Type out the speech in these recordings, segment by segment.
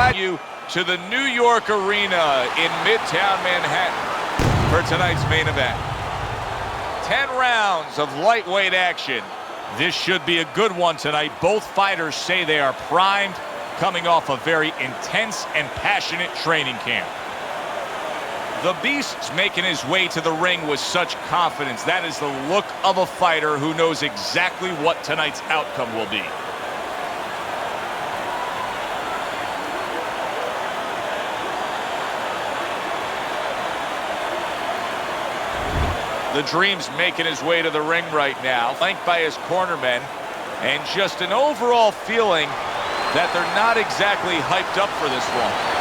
invite you to the New York Arena in Midtown Manhattan for tonight's main event. 10 rounds of lightweight action. This should be a good one tonight. Both fighters say they are primed, coming off a very intense and passionate training camp. The Beast's making his way to the ring with such confidence. That is the look of a fighter who knows exactly what tonight's outcome will be. The Dream's making his way to the ring right now, flanked by his cornermen, and just an overall feeling that they're not exactly hyped up for this one.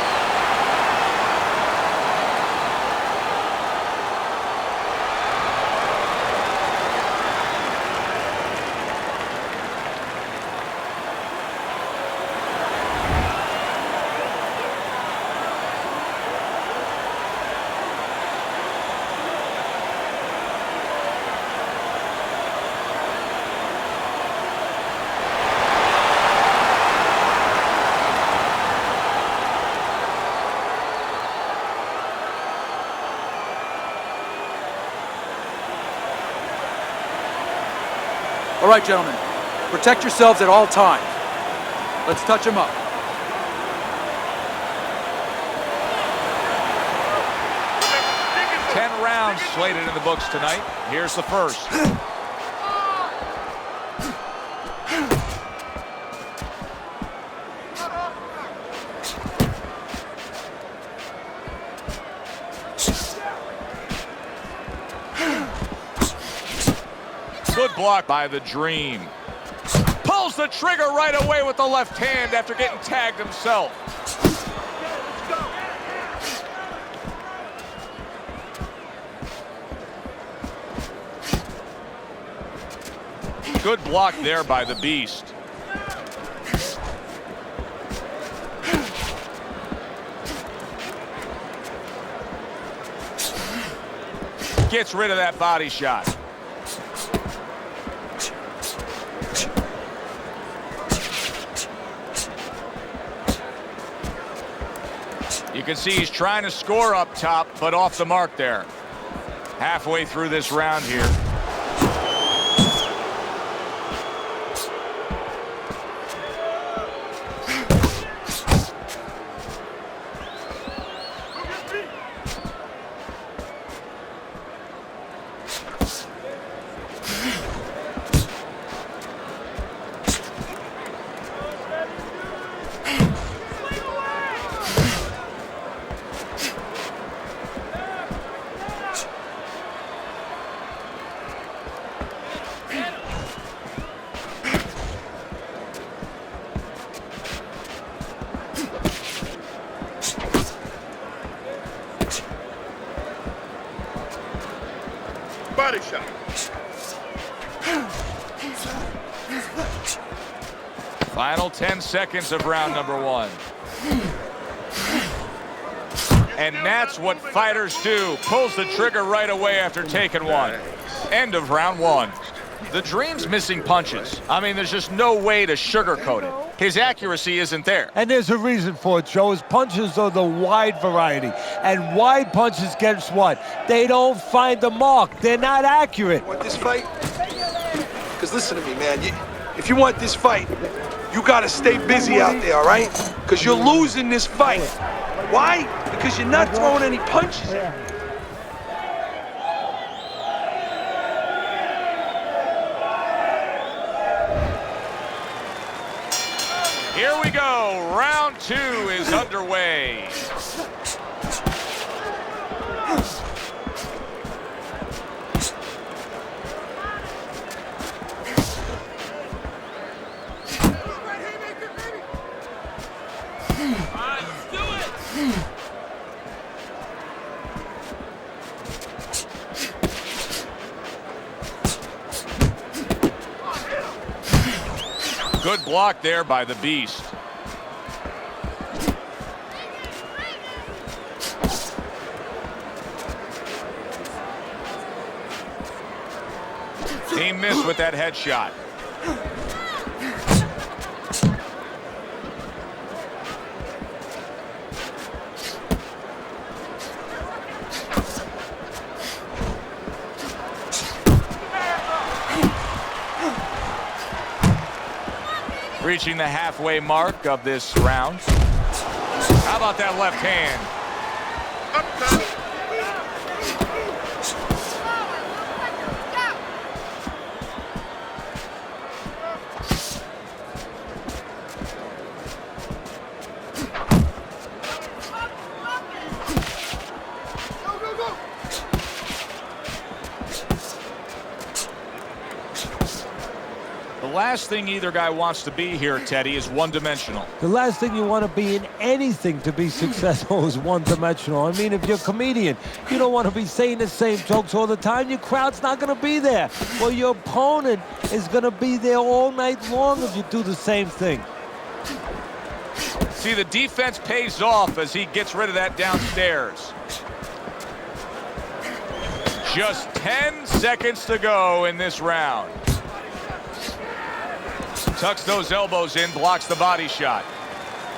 All right, gentlemen, protect yourselves at all times. Let's touch them up. Ten rounds slated in the books tonight. Here's the first. Good block by the Dream. Pulls the trigger right away with the left hand after getting tagged himself. Good block there by the Beast. Gets rid of that body shot. You can see he's trying to score up top, but off the mark there. Halfway through this round here. Body shot. Final 10 seconds of round number one. And that's what fighters do. Pulls the trigger right away after taking one. End of round one. The Dream's missing punches. I mean, there's just no way to sugarcoat it. His accuracy isn't there. And there's a reason for it, Joe. His punches are the wide variety. And wide punches, guess what? They don't find the mark. They're not accurate. Want this fight? Because listen to me, man. If you want this fight, you got to stay busy out there, all right? Because you're losing this fight. Why? Because you're not throwing any punches. Here we go. Round two is underway. Good block there by the Beast. He missed with that headshot. Reaching the halfway mark of this round. How about that left hand? The last thing either guy wants to be here, Teddy, is one-dimensional. The last thing you want to be in anything to be successful is one-dimensional. I mean, if you're a comedian, you don't want to be saying the same jokes all the time. Your crowd's not going to be there. Well, your opponent is going to be there all night long if you do the same thing. See, the defense pays off as he gets rid of that downstairs. Just 10 seconds to go in this round. Tucks those elbows in, blocks the body shot.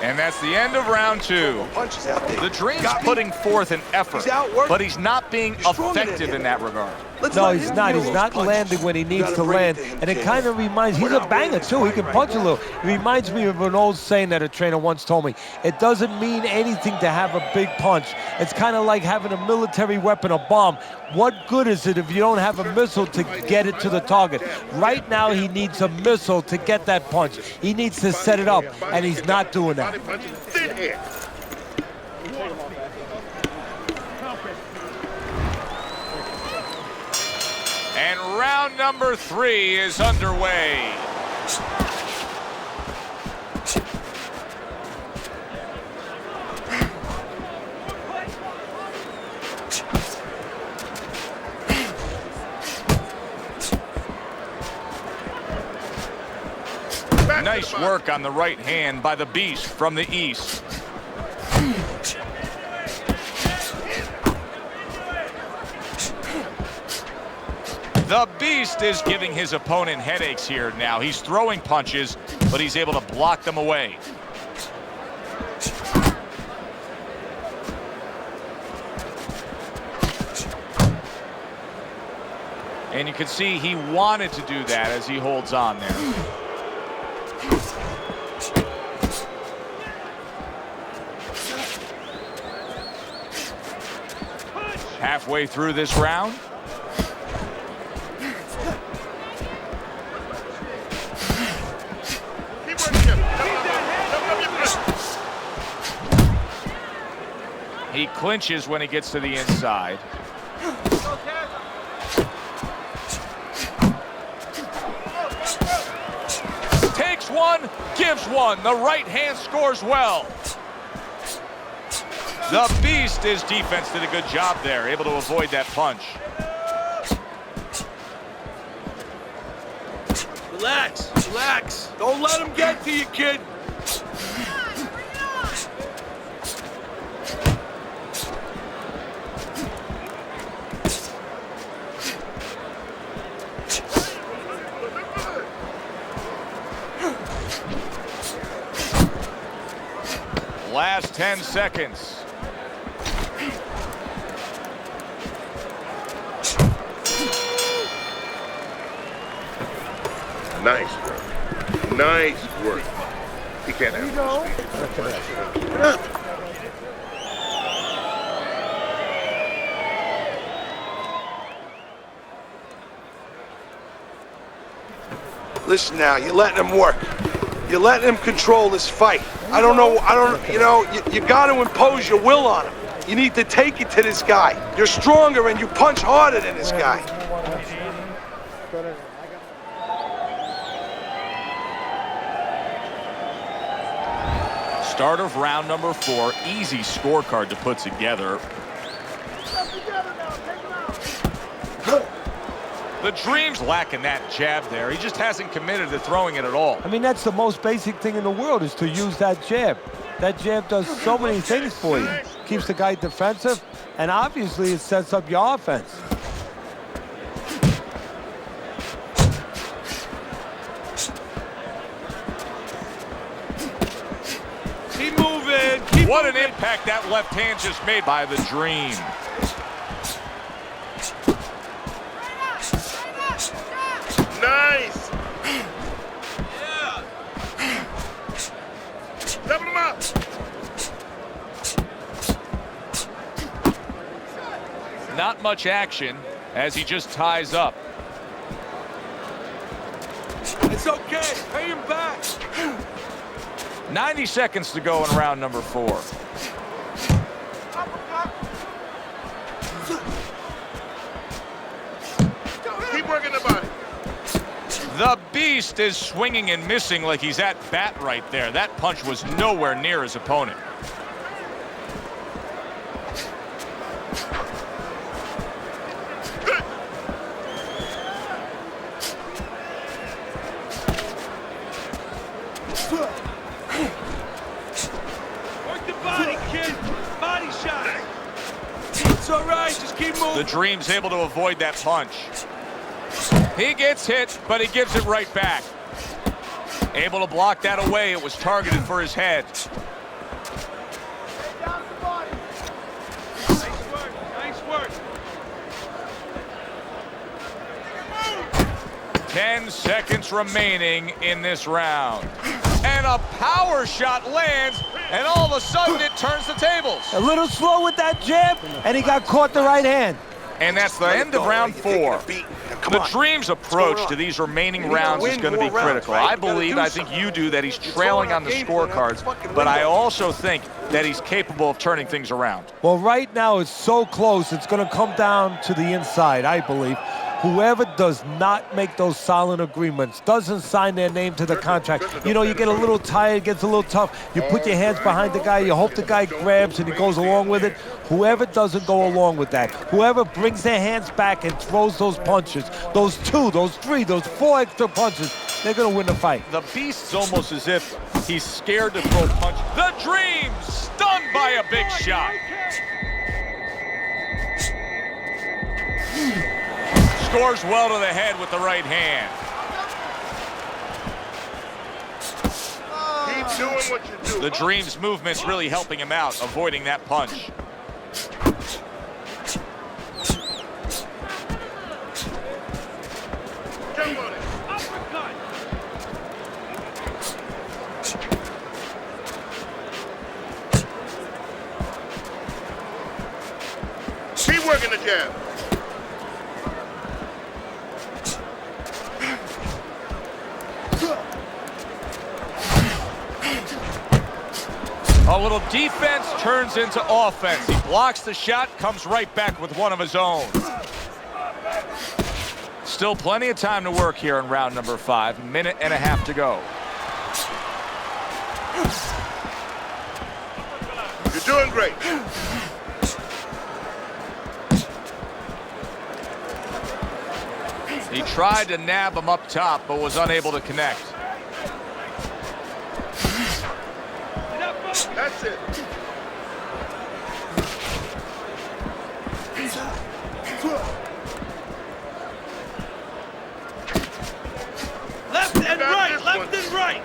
And that's the end of round 2. Punches out there. The Dream's putting forth an effort, but he's not being effective in that regard. No, he's not. He's not landing when he needs to land. And it kind of reminds, he's a banger too. He can punch a little. It reminds me of an old saying that a trainer once told me. It doesn't mean anything to have a big punch. It's kind of like having a military weapon, a bomb. What good is it if you don't have a missile to get it to the target? Right now, he needs a missile to get that punch. He needs to set it up, and he's not doing that. And round number 3 is underway. Nice work on the right hand by the Beast from the East. The Beast is giving his opponent headaches here now. He's throwing punches, but he's able to block them away. And you can see he wanted to do that as he holds on there. Halfway through this round. He clinches when he gets to the inside. Takes one, gives one. The right hand scores well. The Beast, his defense did a good job there, able to avoid that punch. Relax, relax. Don't let him get to you, kid. Last 10 seconds. Nice work. Nice work. He can't have this. Listen now, you're letting him work. You're letting him control this fight. You got to impose your will on him. You need to take it to this guy. You're stronger and you punch harder than this guy. Start of round number 4. Easy scorecard to put together. The Dream's lacking that jab there. He just hasn't committed to throwing it at all. I mean, that's the most basic thing in the world is to use that jab. That jab does so many things for you. Keeps the guy defensive, and obviously it sets up your offense. Keep moving. What an impact that left hand just made by the Dream. Nice. Level him up. Not much action as he just ties up. It's okay. Pay him back. 90 seconds to go in round number 4. Keep working the body. The Beast is swinging and missing like he's at bat right there. That punch was nowhere near his opponent. Work the body, kid. Body shot. It's all right. Just keep moving. The Dream's able to avoid that punch. He gets hit, but he gives it right back. Able to block that away. It was targeted for his head. Nice work. Nice work. 10 seconds remaining in this round. And a power shot lands, and all of a sudden it turns the tables. A little slow with that jab, and he got caught the right hand. And that's the end of round 4. The Dream's approach to these remaining rounds is going to be critical. I think you do, that he's trailing on the scorecards, but I also think that he's capable of turning things around. Well, right now it's so close, it's going to come down to the inside, I believe. Whoever does not make those silent agreements, doesn't sign their name to the contract, you know, you get a little tired, gets a little tough, you put your hands behind the guy, you hope the guy grabs and he goes along with it. Whoever doesn't go along with that, whoever brings their hands back and throws those punches, those 2, those 3, those 4 extra punches, they're going to win the fight. The Beast's almost as if he's scared to throw punches. The Dream stunned by a big shot. Scores well to the head with the right hand. Keep doing what you do. The Dream's movement's really helping him out, avoiding that punch. Jump on it. Uppercut. Keep working the jab. A little defense turns into offense. He blocks the shot, comes right back with one of his own. Still plenty of time to work here in round number 5. Minute and a half to go. You're doing great. He tried to nab him up top, but was unable to connect. That's it. Left and right. Left and right.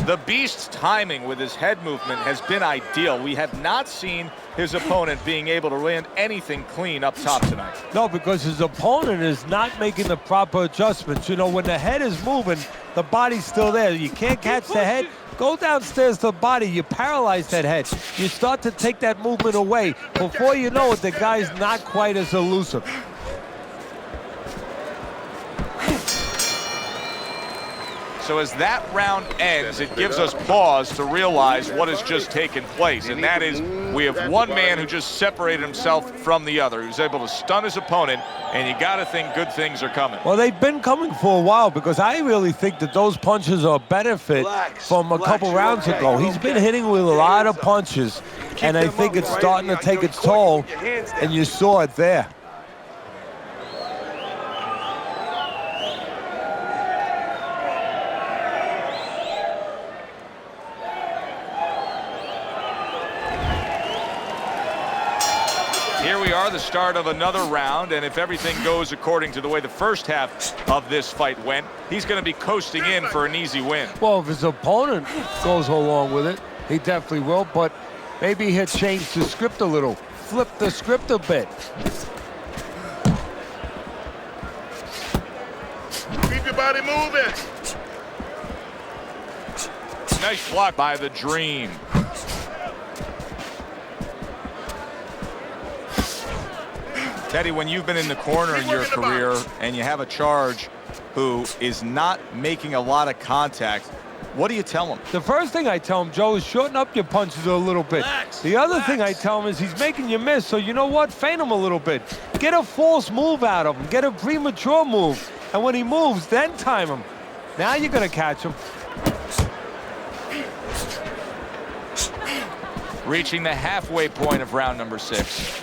The Beast's timing with his head movement has been ideal. We have not seen his opponent being able to land anything clean up top tonight. No, because his opponent is not making the proper adjustments. You know, when the head is moving, the body's still there. You can't catch the head. Go downstairs to the body. You paralyze that head. You start to take that movement away. Before you know it, the guy's not quite as elusive. So as that round ends, it gives us pause to realize what has just taken place. And that is, we have one man who just separated himself from the other, who's able to stun his opponent, and you got to think good things are coming. Well, they've been coming for a while, because I really think that those punches are a benefit from a couple rounds ago. He's been hitting with a lot of punches, and I think it's starting to take its toll, and you saw it there. Here we are, the start of another round, and if everything goes according to the way the first half of this fight went, he's going to be coasting in for an easy win. Well, if his opponent goes along with it, he definitely will, but maybe he'll change the script a little, flip the script a bit. Keep your body moving. Nice block by the Dream. Teddy, when you've been in the corner in your career and you have a charge who is not making a lot of contact, what do you tell him? The first thing I tell him, Joe, is shorten up your punches a little bit. The other thing I tell him is he's making you miss, so you know what? Feint him a little bit. Get a false move out of him. Get a premature move. And when he moves, then time him. Now you're going to catch him. Reaching the halfway point of round number 6.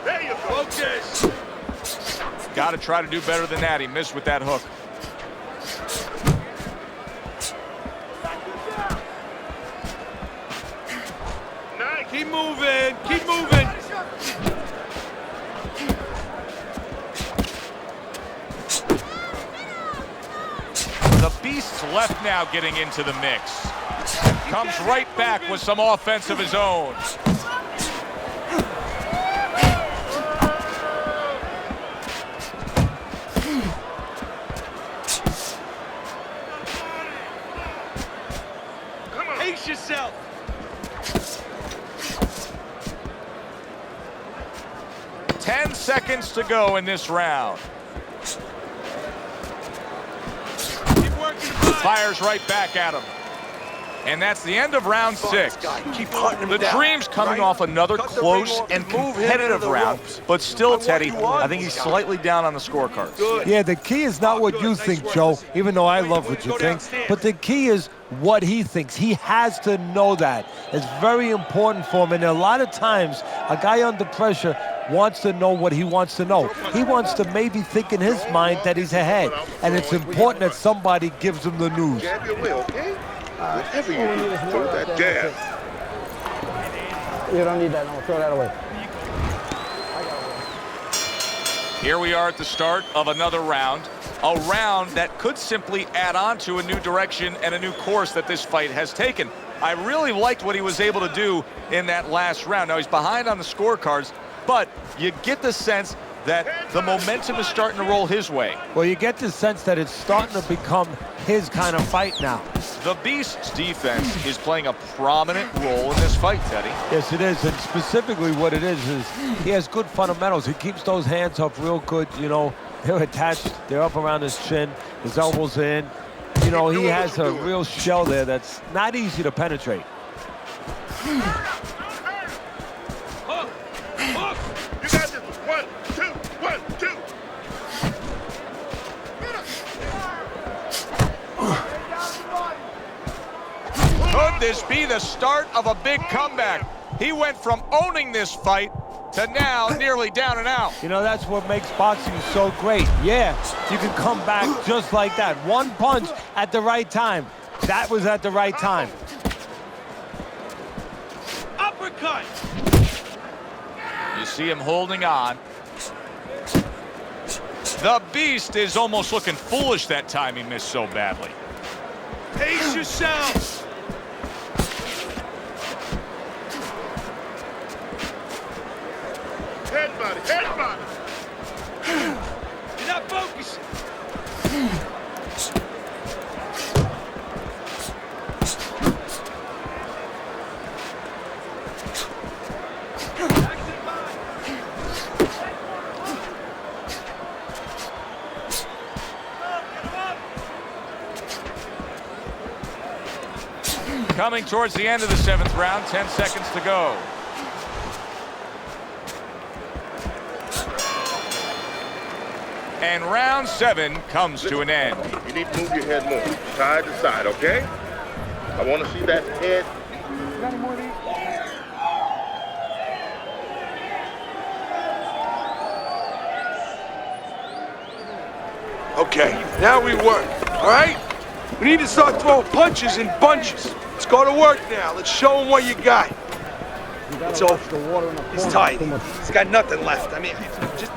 There you go. Focus. Got to try to do better than that. He missed with that hook. Nice. Keep moving. Keep moving. The Beast's left now getting into the mix. Comes right back with some offense of his own. Come on. Pace yourself. Ten seconds to go in this round. Keep working the body. Fires right back at him. And that's the end of round 6. Keep hunting him The down, Dream's coming right? off another Cut the close ring off and move him into competitive the round, ropes. but still, I want Teddy, you on I think this he's guy. slightly down on the scorecards. Good. Yeah, the key is not what you think, Joe, even though I love what you think. But the key is what he thinks. He has to know that. It's very important for him. And a lot of times, a guy under pressure wants to know what he wants to know. He wants to maybe think in his mind that he's ahead. And it's important that somebody gives him the news. Jab your way, okay? Whatever you do, throw that jab. You don't need that, no, throw that away. Here we are at the start of another round. A round that could simply add on to a new direction and a new course that this fight has taken. I really liked what he was able to do in that last round. Now, he's behind on the scorecards, but you get the sense that the momentum is starting to roll his way. Well, you get the sense that it's starting to become his kind of fight now. The Beast's defense is playing a prominent role in this fight, Teddy. Yes, it is. And specifically what it is he has good fundamentals. He keeps those hands up real good. You know, they're attached. They're up around his chin. His elbows in. You know, he has a real shell there that's not easy to penetrate. Hook. Hook. You got this. 1, 2, 1, 2. Could this be the start of a big comeback? He went from owning this fight to now nearly down and out. You know, that's what makes boxing so great. Yeah, you can come back just like that. One punch at the right time. That was at the right time. Uppercut. You see him holding on. The Beast is almost looking foolish that time he missed so badly. Pace yourself. Head body, head body. You're not focusing. Coming towards the end of the 7th round, 10 seconds to go. And round 7 comes to an end. You need to move your head more, side to side, okay? I want to see that head. Okay, now we work, all right? We need to start throwing punches in bunches. Let's go to work now. Let's show him what you got. It's over. He's tight. He's got nothing left. I mean, just...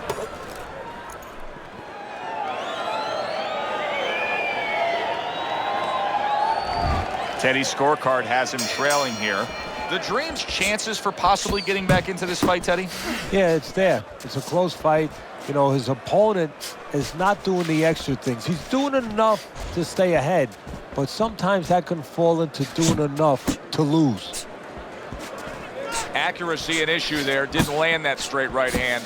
Teddy's scorecard has him trailing here. The Dream's chances for possibly getting back into this fight, Teddy? Yeah, it's there. It's a close fight. You know, his opponent is not doing the extra things. He's doing enough to stay ahead, but sometimes that can fall into doing enough to lose. Accuracy an issue there. Didn't land that straight right hand.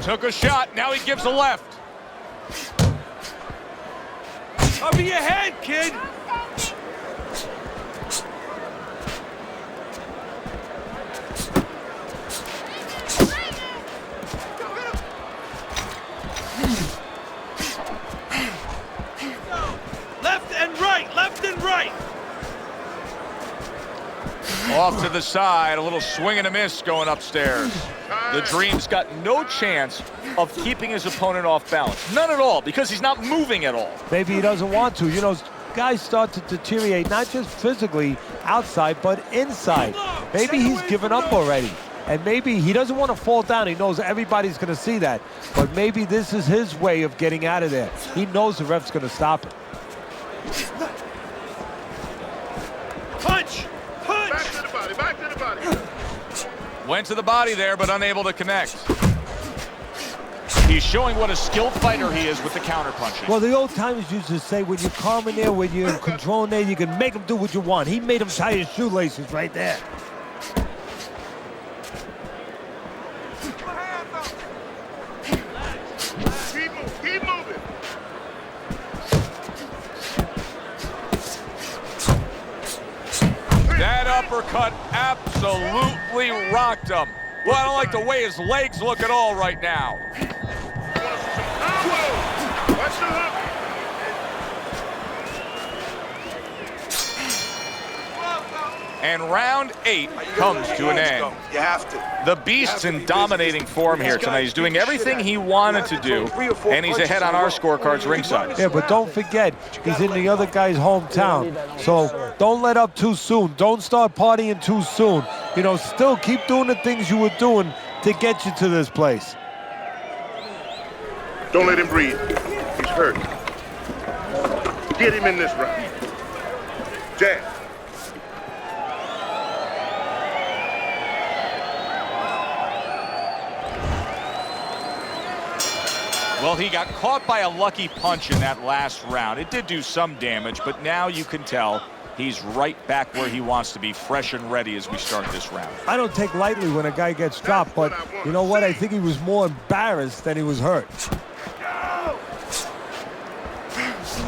Took a shot. Now he gives a left. Cover your head, kid. Left and right, left and right. Off to the side, a little swing and a miss going upstairs. The Dream's got no chance of keeping his opponent off balance. None at all, because he's not moving at all. Maybe he doesn't want to. You know, guys start to deteriorate, not just physically outside, but inside. Maybe he's given up already. And maybe he doesn't want to fall down. He knows everybody's going to see that. But maybe this is his way of getting out of there. He knows the ref's going to stop it. Punch! Punch! Back to the body, back to the body. Went to the body there, but unable to connect. He's showing what a skilled fighter he is with the counterpunching. Well, the old timers used to say, when you're calm in there, when you're in control in there, you can make him do what you want. He made him tie his shoelaces right there. Keep moving. That uppercut absolutely rocked him. Well, I don't like the way his legs look at all right now. Watch the hook. And round 8 comes to an end. You have to. The Beast's in dominating form here tonight. He's doing everything he wanted to do, and he's ahead on our scorecards ringside. Yeah, but don't forget, he's in the other guy's hometown. So don't let up too soon. Don't start partying too soon. You know, still keep doing the things you were doing to get you to this place. Don't let him breathe. He's hurt. Get him in this round. Jab. Well, he got caught by a lucky punch in that last round. It did do some damage, but now you can tell he's right back where he wants to be, fresh and ready as we start this round. I don't take lightly when a guy gets dropped, but you know what? I think he was more embarrassed than he was hurt.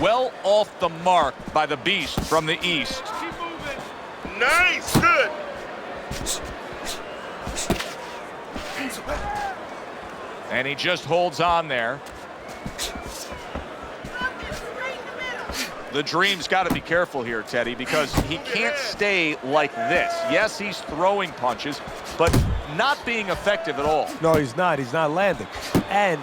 Well off the mark by the Beast from the East. Keep moving. Nice. Good. And he just holds on there. The Dream's got to be careful here, Teddy, because he can't stay like this. Yes, he's throwing punches, but not being effective at all. No, he's not. He's not landing. And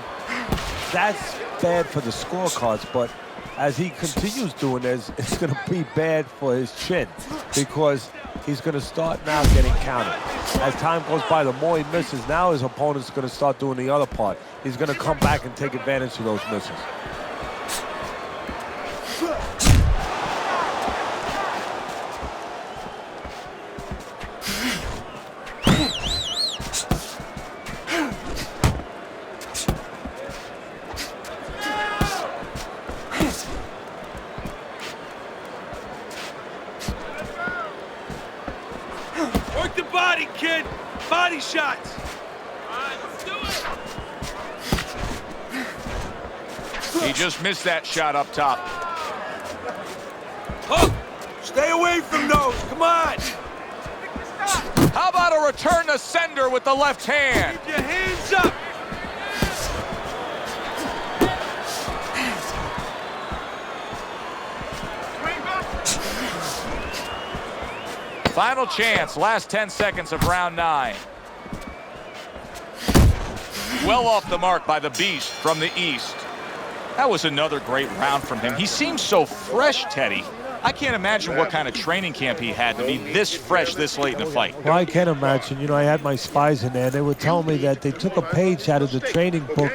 that's bad for the scorecards, but as he continues doing this, it's going to be bad for his chin because he's going to start now getting counted. As time goes by, the more he misses, now his opponent's going to start doing the other part. He's going to come back and take advantage of those misses. Work the body, kid. Body shots. All right, let's do it. He just missed that shot up top. Hook. Stay away from those. Come on. How about a return to sender with the left hand? Keep your hands up. Final chance, last 10 seconds of round 9. Well off the mark by the Beast from the East. That was another great round from him. He seems so fresh, Teddy. I can't imagine what kind of training camp he had to be this fresh this late in the fight. Well, I can imagine. You know, I had my spies in there. They were telling me that they took a page out of the training book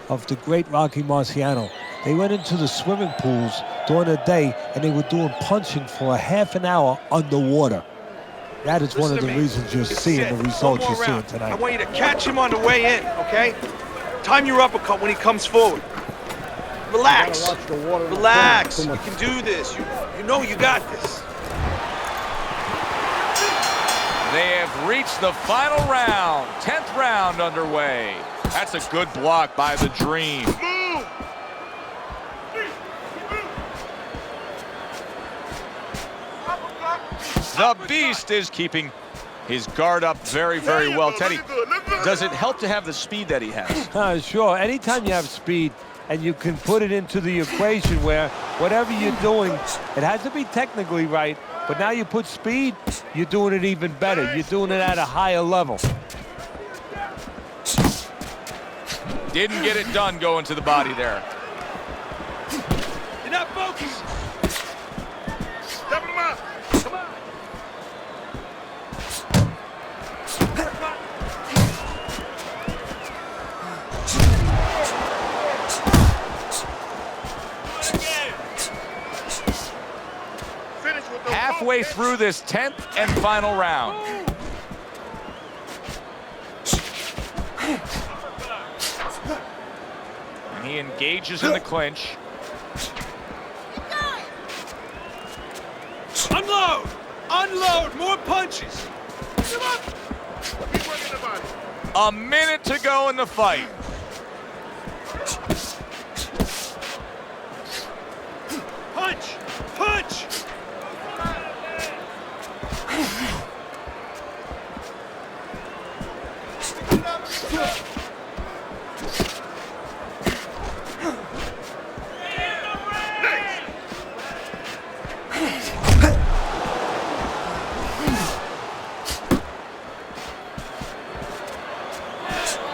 of the great Rocky Marciano. They went into the swimming pools during the day, and they were doing punching for a half an hour underwater. That is one Listen of to the me. reasons you're It's seeing set. the One results more you're seeing round. I tonight. want you to catch him on the way in, okay? Time your uppercut when he comes forward. Relax. Relax. You can do this. You know you got this. They have reached the final round. 10th round underway. That's a good block by the Dream. Move! The Beast is keeping his guard up very, very well. Teddy, does it help to have the speed that he has? Sure. Anytime you have speed and you can put it into the equation where whatever you're doing, it has to be technically right, but now you put speed, you're doing it even better. You're doing it at a higher level. Didn't get it done going to the body there. You're not focused. Step him up! Come on. Finish with the Halfway hook. through this 10th and final round. And he engages in the clinch. Unload! Unload! More punches! Keep working the body. A minute to go in the fight. Punch! Punch!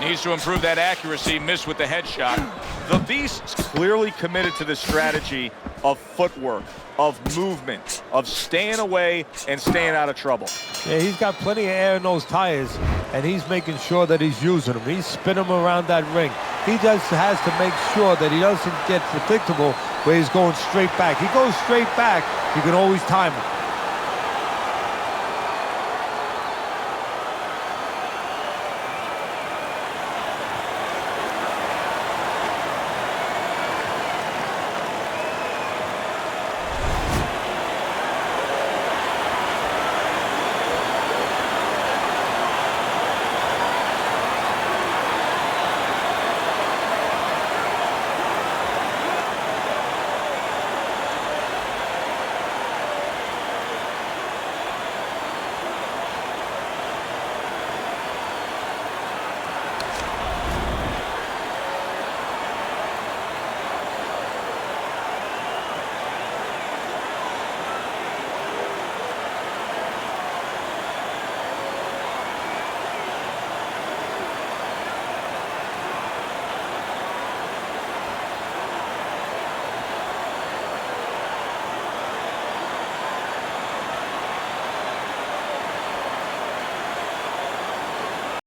Needs to improve that accuracy, missed with the headshot. The Beast's clearly committed to the strategy of footwork, of movement, of staying away and staying out of trouble. Yeah, he's got plenty of air in those tires, and he's making sure that he's using them. He's spinning them around that ring. He just has to make sure that he doesn't get predictable where he's going straight back. He goes straight back, you can always time him.